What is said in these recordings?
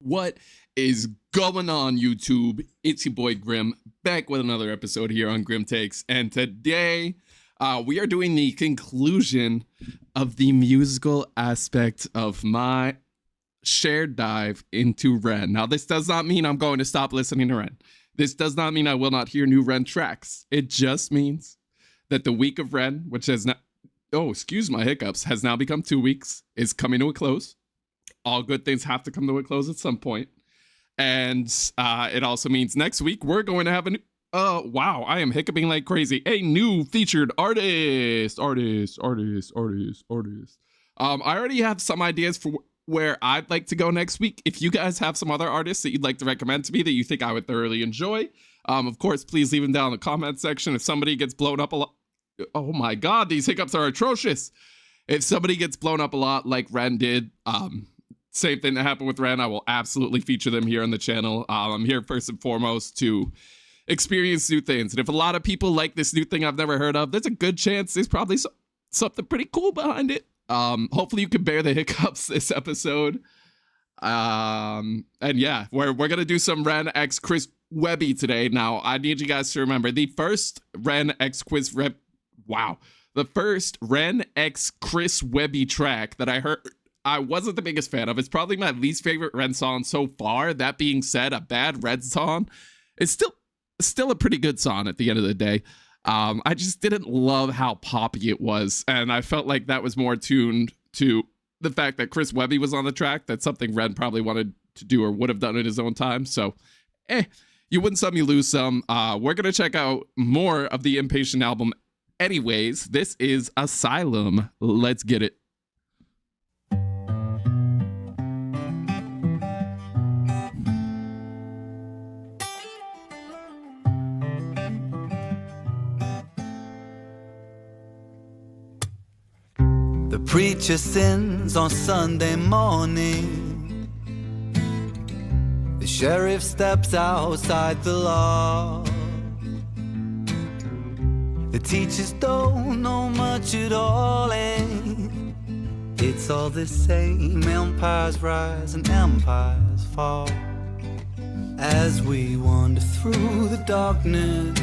What is going on, YouTube? It's your boy Grim, back with another episode here on Grim Takes, and today we are doing the conclusion of the musical aspect of my shared dive into REN. Now, this does not mean I'm going to stop listening to REN. This does not mean I will not hear new REN tracks. It just means that the week of REN, which has now, excuse my hiccups, has now become 2 weeks, is coming to a close. All good things have to come to a close at some point. And it also means next week we're going to have a new, wow, I am hiccuping like crazy. A new featured artist. I already have some ideas for where I'd like to go next week. If you guys have some other artists that you'd like to recommend to me that you think I would thoroughly enjoy, of course, please leave them down in the comment section. If somebody gets blown up a lot, oh my God, these hiccups are atrocious. If somebody gets blown up a lot like REN did, same thing that happened with REN, I will absolutely feature them here on the channel. I'm here first and foremost to experience new things. And if a lot of people like this new thing I've never heard of, there's a good chance there's probably something pretty cool behind it. Hopefully you can bear the hiccups this episode. And yeah, we're going to do some REN x Chris Webby today. Now, I need you guys to remember the first REN x the first REN x Chris Webby track that I heard, I wasn't the biggest fan of. It's probably my least favorite REN song so far. That being said, a bad REN song is still a pretty good song at the end of the day. I just didn't love how poppy it was, and I felt like that was more tuned to the fact that Chris Webby was on the track. That's something REN probably wanted to do or would have done at his own time. So, you win some, you lose some. We're gonna check out more of the Impatient album anyways. This is Asylum. Let's get it. The preacher sins on Sunday morning. The sheriff steps outside the law. The teachers don't know much at all, and it's all the same. Empires rise and empires fall. As we wander through the darkness,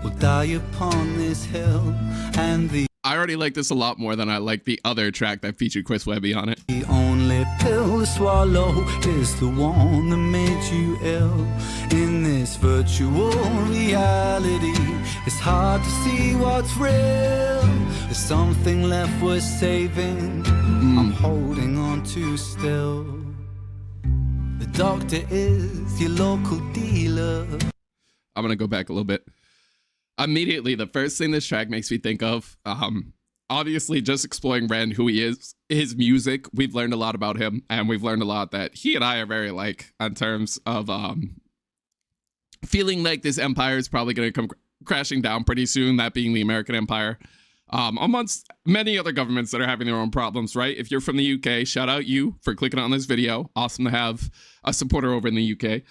we'll die upon this hill, and I already like this a lot more than I like the other track that featured Chris Webby on it. The only pill to swallow is the one that made you ill. In this virtual reality, it's hard to see what's real. There's something left worth saving. I'm holding on to still. The doctor is your local dealer. I'm gonna go back a little bit. Immediately, the first thing this track makes me think of, obviously just exploring REN, who he is, his music. We've learned a lot about him, and we've learned a lot that he and I are very alike in terms of feeling like this empire is probably going to come crashing down pretty soon, that being the American empire, amongst many other governments that are having their own problems, right? If you're from the UK, shout out you for clicking on this video. Awesome to have a supporter over in the UK.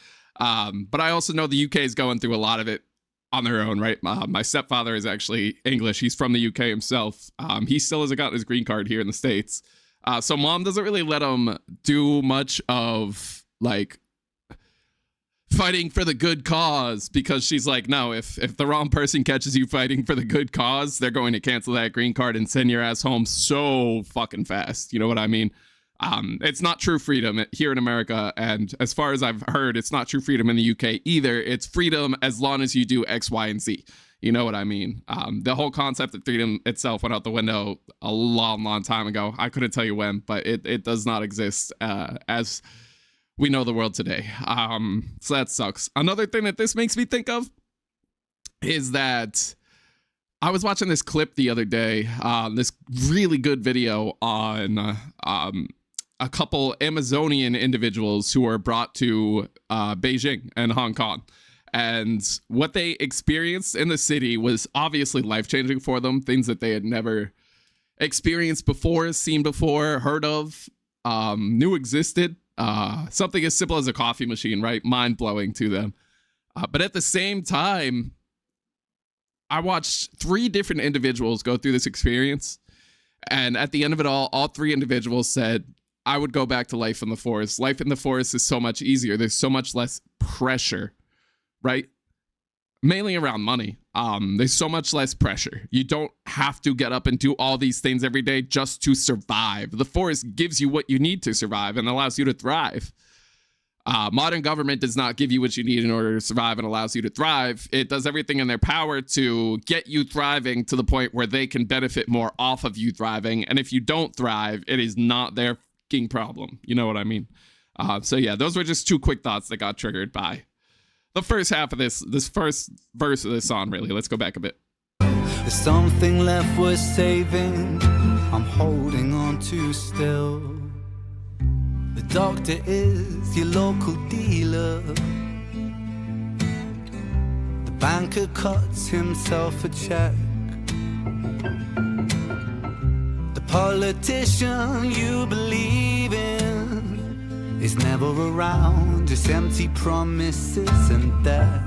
But I also know the UK is going through a lot of it on their own, right? My stepfather is actually English. He's from the UK himself. He still hasn't gotten his green card here in the States. So mom doesn't really let him do much of like fighting for the good cause, because she's like, no, if the wrong person catches you fighting for the good cause, they're going to cancel that green card and send your ass home so fucking fast. You know what I mean? It's not true freedom here in America, and as far as I've heard, it's not true freedom in the UK either. It's freedom as long as you do X, Y, and Z. You know what I mean? The whole concept of freedom itself went out the window a long time ago. I couldn't tell you when, but it does not exist as we know the world today. So that sucks. Another thing that this makes me think of is that I was watching this clip the other day, this really good video on a couple Amazonian individuals who were brought to Beijing and Hong Kong. And what they experienced in the city was obviously life-changing for them, things that they had never experienced before, seen before, heard of, knew existed. Something as simple as a coffee machine, right? Mind-blowing to them. But at the same time, I watched 3 different individuals go through this experience. And at the end of it all 3 individuals said, I would go back to life in the forest. Life in the forest is so much easier. There's so much less pressure, right? Mainly around money. There's so much less pressure. You don't have to get up and do all these things every day just to survive. The forest gives you what you need to survive and allows you to thrive. Modern government does not give you what you need in order to survive and allows you to thrive. It does everything in their power to get you thriving to the point where they can benefit more off of you thriving. And if you don't thrive, it is not their fucking problem. You know what I mean? So yeah, those were just 2 quick thoughts that got triggered by the first half of this first verse of this song, really. Let's go back a bit. There's something left worth saving, I'm holding on to still. The doctor is your local dealer. The banker cuts himself a check. The politician you believe in is never around, just empty promises and death.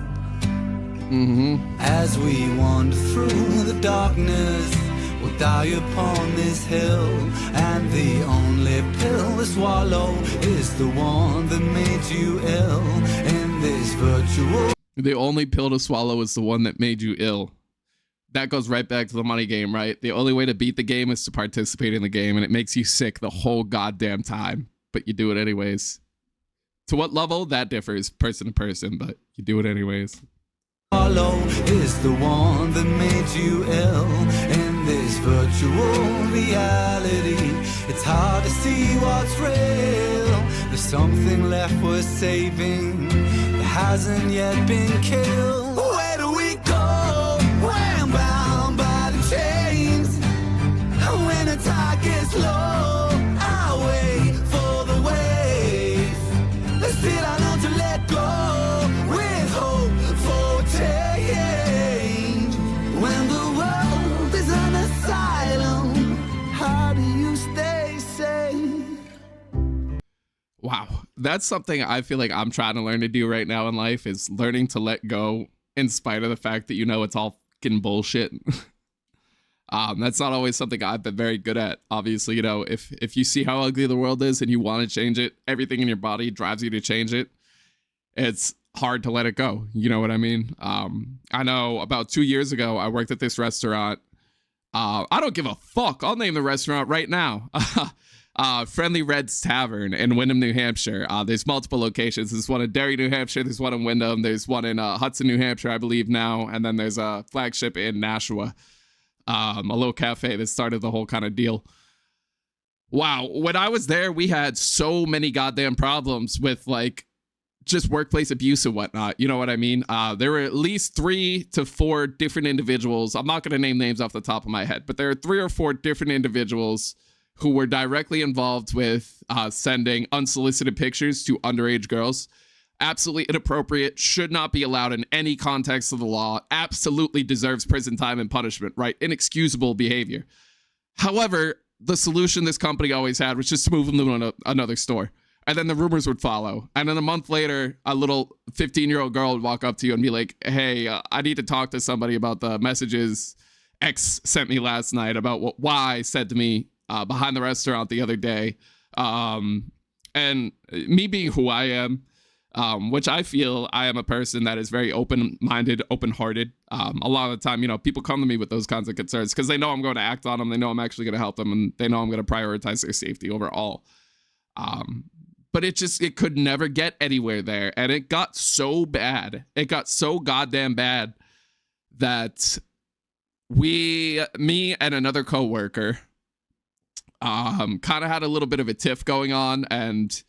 As we wander through the darkness, we'll die upon this hill, and the only pill to swallow is the one that made you ill in this virtual. The only pill to swallow is the one that made you ill. That goes right back to the money game, right? The only way to beat the game is to participate in the game, and it makes you sick the whole goddamn time, but you do it anyways. To what level? That differs person to person, but you do it anyways. Follow is the one that made you ill in this virtual reality. It's hard to see what's real. There's something left worth saving that hasn't yet been killed. Where do we go when bound by the chains? When the tide gets low, I wait for the wave. Let's sit down on to let go with hope for change. When the world is an asylum, how do you stay safe? Wow. That's something I feel like I'm trying to learn to do right now in life, is learning to let go in spite of the fact that you know it's all fucking bullshit. That's not always something I've been very good at. Obviously, you know, if you see how ugly the world is and you want to change it, everything in your body drives you to change it. It's hard to let it go. You know what I mean? I know about 2 years ago, I worked at this restaurant. I don't give a fuck. I'll name the restaurant right now. Friendly Red's Tavern in Windham, New Hampshire. There's multiple locations. There's one in Derry, New Hampshire. There's one in Windham. There's one in Hudson, New Hampshire, I believe now. And then there's a flagship in Nashua. A little cafe that started the whole kind of deal. Wow. When I was there, we had so many goddamn problems with like just workplace abuse and whatnot. You know what I mean? There were at least 3 to 4 different individuals. I'm not going to name names off the top of my head, but there are 3 or 4 different individuals who were directly involved with sending unsolicited pictures to underage girls. Absolutely inappropriate, should not be allowed in any context of the law, absolutely deserves prison time and punishment, right? Inexcusable behavior. However, the solution this company always had was just to move them to another store. And then the rumors would follow. And then a month later, a little 15-year-old girl would walk up to you and be like, hey, I need to talk to somebody about the messages X sent me last night about what Y said to me behind the restaurant the other day. And me being who I am, which I feel I am a person that is very open-minded, open-hearted. A lot of the time, you know, people come to me with those kinds of concerns because they know I'm going to act on them. They know I'm actually going to help them, and they know I'm going to prioritize their safety overall. But it could never get anywhere there. And it got so bad. It got so goddamn bad that me and another coworker, kind of had a little bit of a tiff going on, and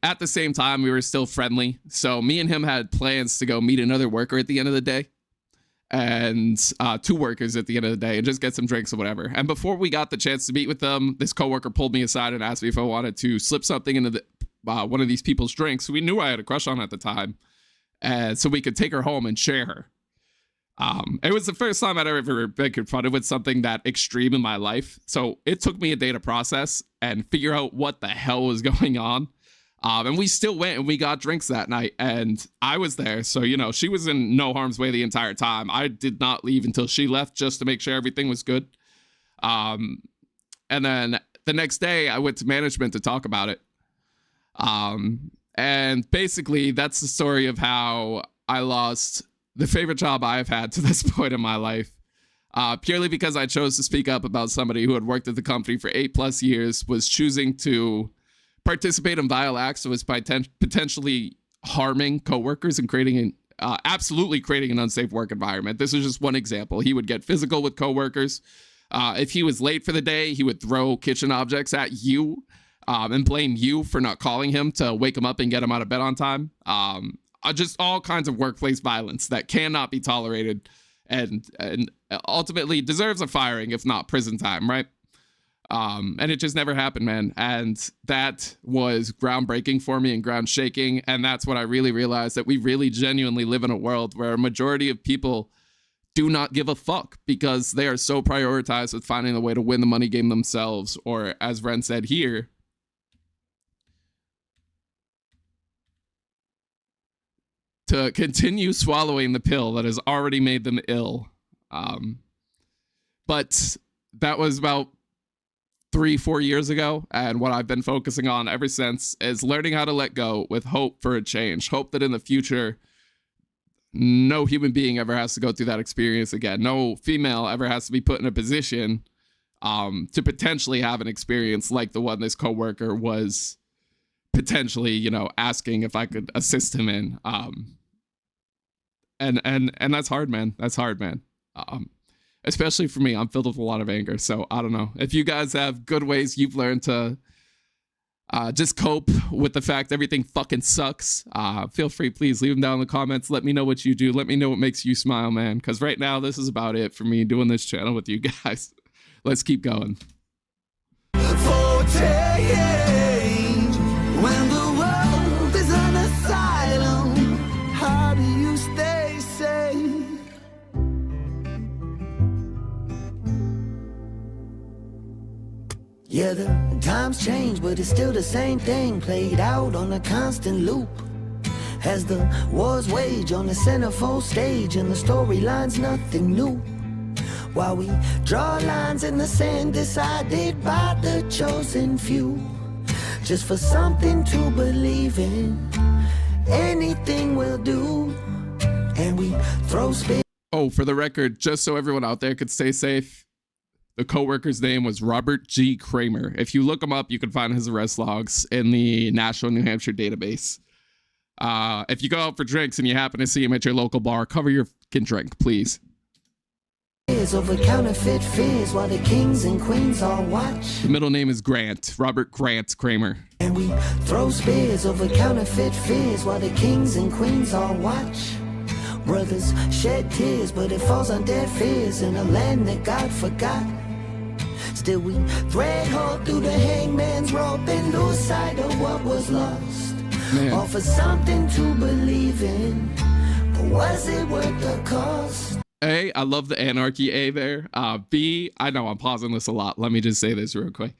at the same time, we were still friendly. So me and him had plans to go meet another worker at the end of the day, and 2 workers at the end of the day, and just get some drinks or whatever. And before we got the chance to meet with them, this coworker pulled me aside and asked me if I wanted to slip something into one of these people's drinks we knew I had a crush on at the time, and so we could take her home and share her. It was the first time I'd ever been confronted with something that extreme in my life. So it took me a day to process and figure out what the hell was going on. And we still went and we got drinks that night, and I was there. So, you know, she was in no harm's way the entire time. I did not leave until she left just to make sure everything was good. And then the next day I went to management to talk about it. And basically that's the story of how I lost the favorite job I've had to this point in my life. Purely because I chose to speak up about somebody who had worked at the company for 8+ years, was choosing to participate in vile acts that was potentially harming coworkers and absolutely creating an unsafe work environment. This is just one example. He would get physical with coworkers. If he was late for the day, he would throw kitchen objects at you and blame you for not calling him to wake him up and get him out of bed on time. Just all kinds of workplace violence that cannot be tolerated and ultimately deserves a firing, if not prison time, right? And it just never happened, man. And that was groundbreaking for me and ground shaking. And that's when I really realized that we really genuinely live in a world where a majority of people do not give a fuck because they are so prioritized with finding a way to win the money game themselves, or as Ren said here, to continue swallowing the pill that has already made them ill. But that was about 3-4 years ago, and what I've been focusing on ever since is learning how to let go with hope for a change. Hope that in the future, no human being ever has to go through that experience again. No female ever has to be put in a position to potentially have an experience like the one this coworker was potentially, asking if I could assist him in. And that's hard, man. That's hard, man. Especially for me, I'm filled with a lot of anger. So I don't know if you guys have good ways you've learned to just cope with the fact everything fucking sucks. Feel free, please leave them down in the comments. Let me know what you do. Let me know what makes you smile, man. Because right now, this is about it for me doing this channel with you guys. Let's keep going. For change, when the world is an asylum, how do you stay safe? Yeah, the times change, but it's still the same thing, played out on a constant loop. As the wars wage on the centerfold stage, and the storyline's nothing new. While we draw lines in the sand decided by the chosen few, just for something to believe in, anything will do. And we throw spin. Oh, for the record, just so everyone out there could stay safe, the coworker's name was Robert G. Kramer. If you look him up, you can find his arrest logs in the National New Hampshire database. If you go out for drinks and you happen to see him at your local bar, cover your fucking drink, please. Over counterfeit fears while the kings and queens all watch. The middle name is Grant, Robert Grant Kramer. And we throw spears over counterfeit fears while the kings and queens all watch. Brothers shed tears, but it falls on deaf ears in a land that God forgot. Still we thread hard through the hangman's rope and lose sight of what was lost. Man. All for something to believe in, but was it worth the cost? A, I love the anarchy A there. B, I know I'm pausing this a lot. Let me just say this real quick.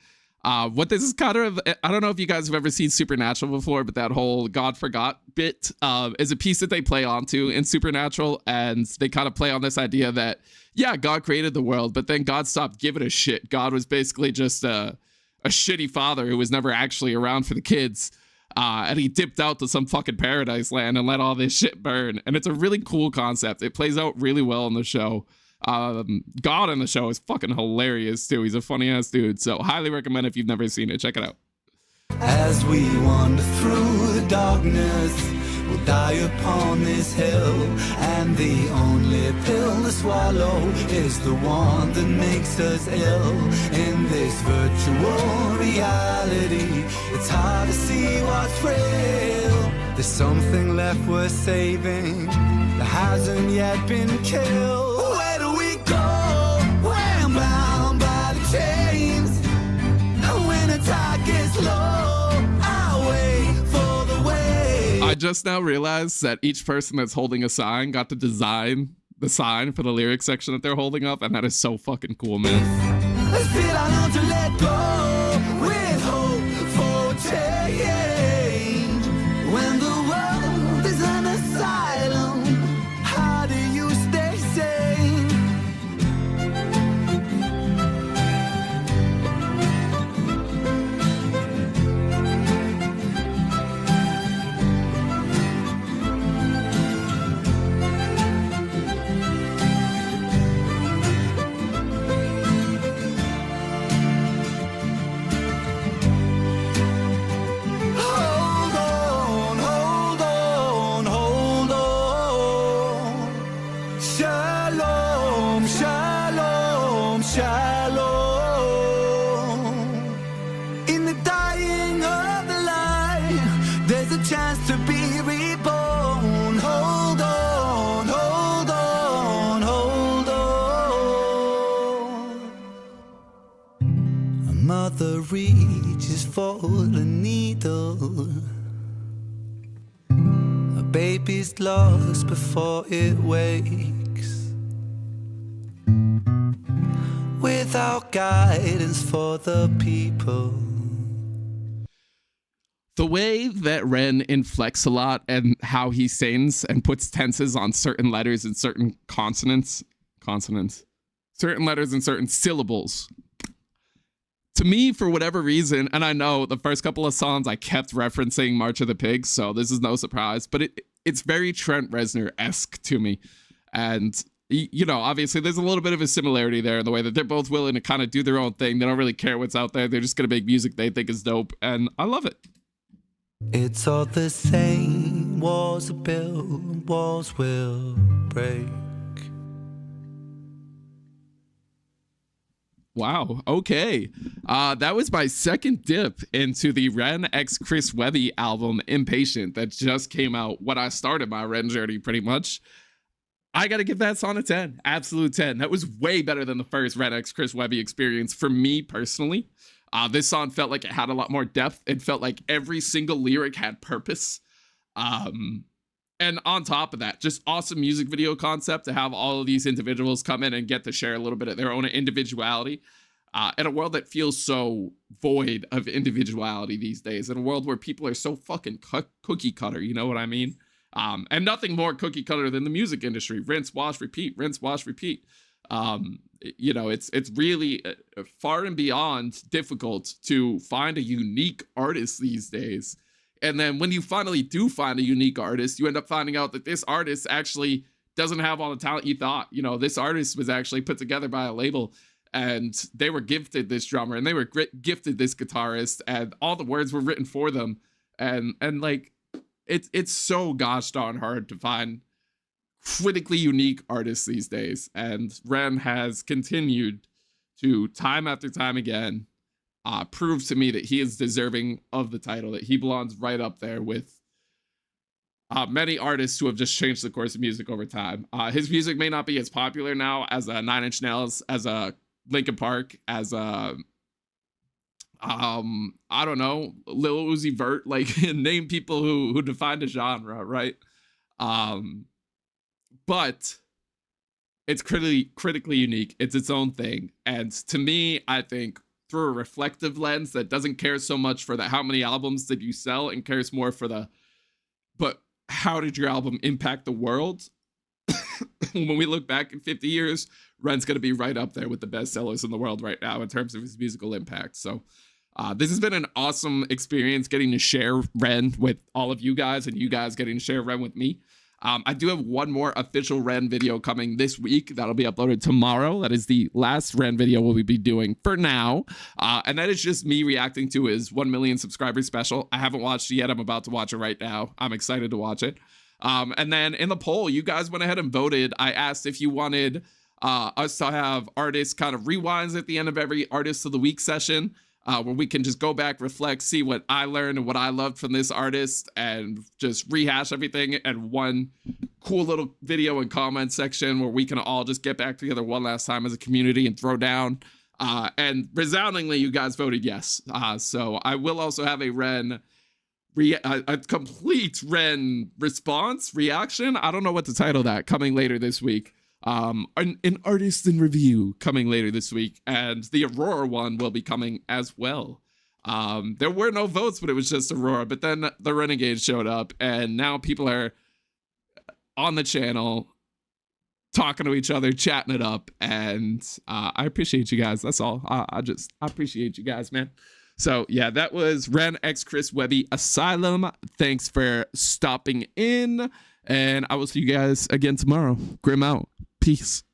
What this is kind of, I don't know if you guys have ever seen Supernatural before, but that whole God forgot bit is a piece that they play onto in Supernatural, and they kind of play on this idea that, yeah, God created the world, but then God stopped giving a shit. God was basically just a shitty father who was never actually around for the kids, and he dipped out to some fucking paradise land and let all this shit burn. And it's a really cool concept. It plays out really well in the show. God in the show is fucking hilarious too. He's a funny ass dude, so highly recommend if you've never seen it. Check it out. As we wander through the darkness, we'll die upon this hill, and the only pill to swallow is the one that makes us ill. In this virtual reality, it's hard to see what's real. There's something left worth saving that hasn't yet been killed. Where do we go? We're bound by the chains. When the tide gets low, I'll wait for the wave. I just now realized that each person that's holding a sign got to design the sign for the lyric section that they're holding up, and that is so fucking cool, man. Let's feel I know to let go with hope for change. When the world is an asylum, how do you stay sane? mother reaches for the needle. A baby's lost before it wakes, without guidance for the people. The way that Ren inflects a lot and how he sings and puts tenses on certain letters and certain consonants, certain letters and certain syllables. To me, for whatever reason, and I know the first couple of songs I kept referencing March of the Pigs, so this is no surprise, but it's very Trent Reznor-esque to me. And, you know, obviously there's a little bit of a similarity there in the way that they're both willing to kind of do their own thing. They don't really care what's out there. They're just going to make music they think is dope, and I love it. It's all the same, walls are built, walls will break. Wow, okay. That was my second dip into the Ren x Chris Webby album, Impatient, that just came out when I started my Ren journey, pretty much. I gotta give that song a 10, absolute 10. That was way better than the first Ren x Chris Webby experience for me personally. This song felt like it had a lot more depth. It felt like every single lyric had purpose. And on top of that, just awesome music video concept to have all of these individuals come in and get to share a little bit of their own individuality. In a world that feels so void of individuality these days, in a world where people are so fucking cookie cutter, you know what I mean? And nothing more cookie cutter than the music industry. Rinse, wash, repeat, rinse, wash, repeat. You know, it's really far and beyond difficult to find a unique artist these days. And then when you finally do find a unique artist, you end up finding out that this artist actually doesn't have all the talent you thought. You know, this artist was actually put together by a label, and they were gifted this drummer, and they were gifted this guitarist, and all the words were written for them. And like, it's so gosh darn hard to find critically unique artists these days. And Ren has continued to, time after time again, prove to me that he is deserving of the title, that he belongs right up there with many artists who have just changed the course of music over time. His music may not be as popular now as a Nine Inch Nails, as a Linkin Park, as a I don't know, Lil Uzi Vert, like name people who defined a genre, right? But it's critically unique. It's its own thing. And to me, I think through a reflective lens that doesn't care so much for the how many albums did you sell and cares more for the, but how did your album impact the world? When we look back in 50 years, Ren's going to be right up there with the best sellers in the world right now in terms of his musical impact. So this has been an awesome experience getting to share Ren with all of you guys, and you guys getting to share Ren with me. I do have one more official Ren video coming this week that'll be uploaded tomorrow. That is the last Ren video we'll be doing for now. And that is just me reacting to his 1 million subscribers special. I haven't watched it yet. I'm about to watch it right now. I'm excited to watch it. And then in the poll, you guys went ahead and voted. I asked if you wanted us to have artists kind of rewinds at the end of every Artist of the Week session, where we can just go back, reflect, see what I learned and what I loved from this artist, and just rehash everything in one cool little video and comment section where we can all just get back together one last time as a community and throw down. And resoundingly, you guys voted yes. So I will also have a Ren, a complete Ren response, reaction. I don't know what to title that, coming later this week. An artist in review coming later this week, and the Aurora one will be coming as well. There were no votes, but it was just Aurora, but then the Renegade showed up, and now people are on the channel talking to each other, chatting it up, and I appreciate you guys. That's all. I appreciate you guys, man. So yeah, that was Ren x Chris Webby, Asylum. Thanks for stopping in, and I will see you guys again tomorrow. Grim out. Peace.